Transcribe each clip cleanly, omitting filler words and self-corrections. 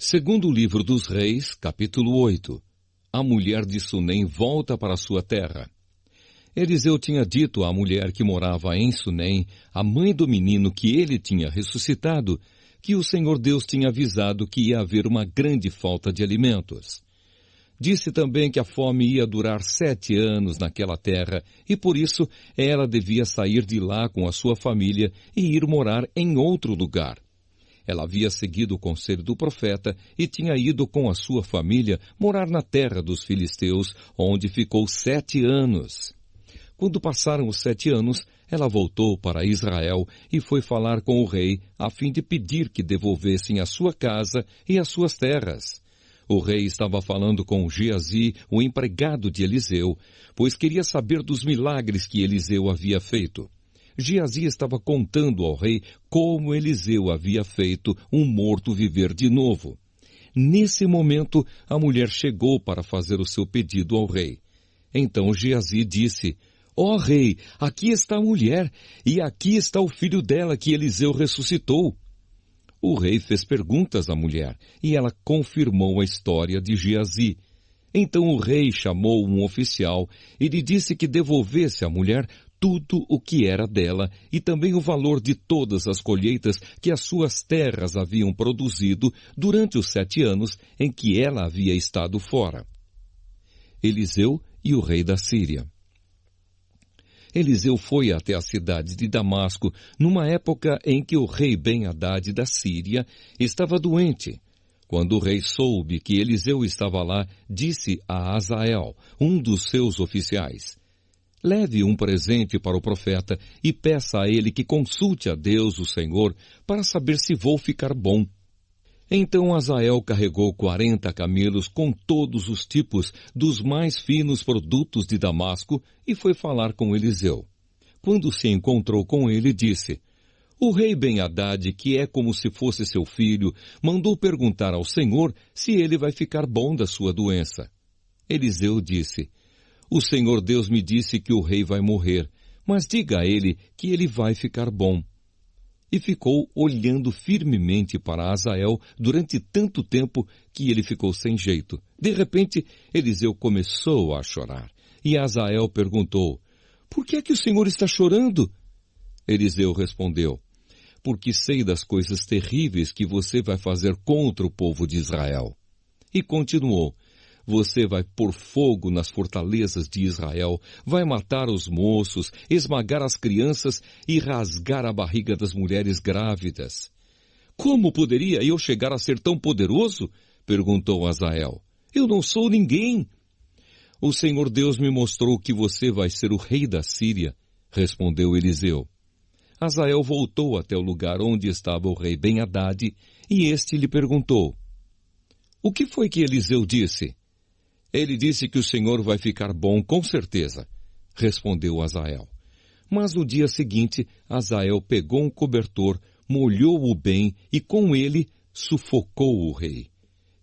Segundo livro dos Reis, capítulo 8. A mulher de Sunem volta para sua terra. Eliseu tinha dito à mulher que morava em Sunem, a mãe do menino que ele tinha ressuscitado, que o Senhor Deus tinha avisado que ia haver uma grande falta de alimentos. Disse também que a fome ia durar 7 anos naquela terra e por isso ela devia sair de lá com a sua família e ir morar em outro lugar. Ela havia seguido o conselho do profeta e tinha ido com a sua família morar na terra dos filisteus, onde ficou 7 anos. Quando passaram os 7 anos, ela voltou para Israel e foi falar com o rei, a fim de pedir que devolvessem a sua casa e as suas terras. O rei estava falando com Geazi, o empregado de Eliseu, pois queria saber dos milagres que Eliseu havia feito. Geazi estava contando ao rei como Eliseu havia feito um morto viver de novo. Nesse momento, a mulher chegou para fazer o seu pedido ao rei. Então Geazi disse: Ó rei, aqui está a mulher, e aqui está o filho dela que Eliseu ressuscitou. O rei fez perguntas à mulher, e ela confirmou a história de Geazi. Então o rei chamou um oficial e lhe disse que devolvesse à mulher tudo o que era dela e também o valor de todas as colheitas que as suas terras haviam produzido durante os 7 anos em que ela havia estado fora. Eliseu e o rei da Síria. Eliseu foi até a cidade de Damasco numa época em que o rei Ben-Hadad da Síria estava doente. Quando o rei soube que Eliseu estava lá, disse a Azael, um dos seus oficiais: Leve um presente para o profeta e peça a ele que consulte a Deus, o Senhor, para saber se vou ficar bom. Então Azael carregou 40 camelos com todos os tipos dos mais finos produtos de Damasco e foi falar com Eliseu. Quando se encontrou com ele, disse: O rei Ben-Hadad, que é como se fosse seu filho, mandou perguntar ao Senhor se ele vai ficar bom da sua doença. Eliseu disse: O Senhor Deus me disse que o rei vai morrer, mas diga a ele que ele vai ficar bom. E ficou olhando firmemente para Azael durante tanto tempo que ele ficou sem jeito. De repente, Eliseu começou a chorar. E Azael perguntou: Por que é que o Senhor está chorando? Eliseu respondeu: Porque sei das coisas terríveis que você vai fazer contra o povo de Israel. E continuou: Você vai pôr fogo nas fortalezas de Israel, vai matar os moços, esmagar as crianças e rasgar a barriga das mulheres grávidas. Como poderia eu chegar a ser tão poderoso? Perguntou Azael. Eu não sou ninguém. O Senhor Deus me mostrou que você vai ser o rei da Síria, respondeu Eliseu. Azael voltou até o lugar onde estava o rei Ben-Hadad e este lhe perguntou: O que foi que Eliseu disse? Ele disse que o Senhor vai ficar bom, com certeza, respondeu Azael. Mas no dia seguinte, Azael pegou um cobertor, molhou-o bem e com ele sufocou o rei.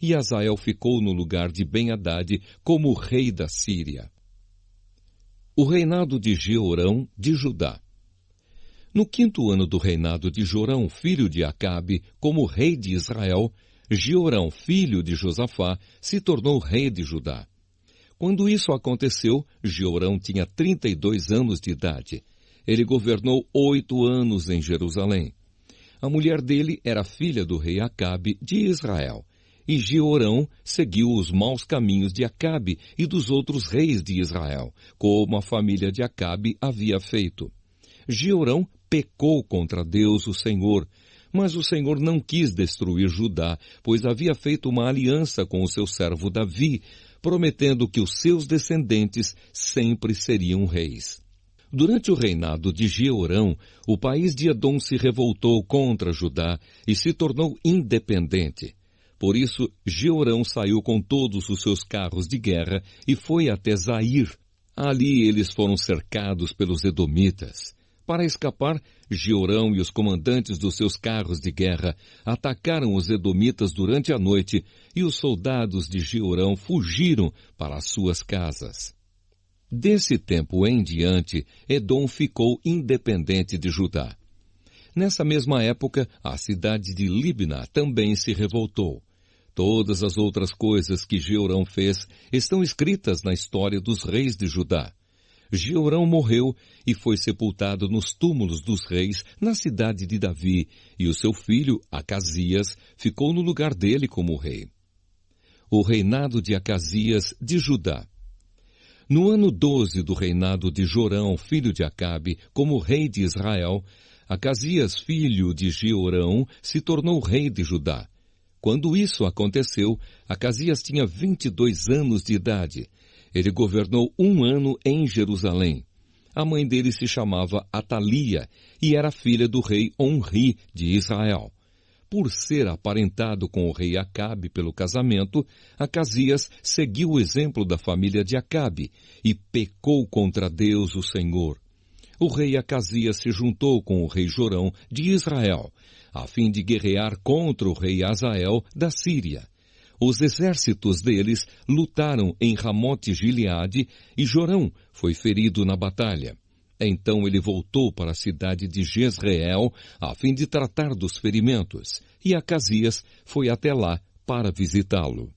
E Azael ficou no lugar de Ben-Hadad como rei da Síria. O reinado de Jeorão de Judá. No 5º ano do reinado de Jorão, filho de Acabe, como rei de Israel, Jeorão, filho de Josafá, se tornou rei de Judá. Quando isso aconteceu, Jeorão tinha 32 anos de idade. Ele governou 8 anos em Jerusalém. A mulher dele era filha do rei Acabe de Israel. E Jeorão seguiu os maus caminhos de Acabe e dos outros reis de Israel, como a família de Acabe havia feito. Jeorão pecou contra Deus, o Senhor, mas o Senhor não quis destruir Judá, pois havia feito uma aliança com o seu servo Davi, prometendo que os seus descendentes sempre seriam reis. Durante o reinado de Jeorão, o país de Edom se revoltou contra Judá e se tornou independente. Por isso, Jeorão saiu com todos os seus carros de guerra e foi até Zair. Ali eles foram cercados pelos edomitas. Para escapar, Jeorão e os comandantes dos seus carros de guerra atacaram os edomitas durante a noite e os soldados de Jeorão fugiram para as suas casas. Desse tempo em diante, Edom ficou independente de Judá. Nessa mesma época, a cidade de Libna também se revoltou. Todas as outras coisas que Jeorão fez estão escritas na história dos reis de Judá. Jeorão morreu e foi sepultado nos túmulos dos reis na cidade de Davi, e o seu filho, Acasias, ficou no lugar dele como rei. O reinado de Acasias de Judá. No ano 12 do reinado de Jorão, filho de Acabe, como rei de Israel, Acasias, filho de Jeorão, se tornou rei de Judá. Quando isso aconteceu, Acasias tinha 22 anos de idade. Ele governou 1 ano em Jerusalém. A mãe dele se chamava Atalia e era filha do rei Onri de Israel. Por ser aparentado com o rei Acabe pelo casamento, Acasias seguiu o exemplo da família de Acabe e pecou contra Deus, o Senhor. O rei Acasias se juntou com o rei Jorão de Israel, a fim de guerrear contra o rei Azael da Síria. Os exércitos deles lutaram em Ramote-Gileade e Jorão foi ferido na batalha. Então ele voltou para a cidade de Jezreel a fim de tratar dos ferimentos, e Acasias foi até lá para visitá-lo.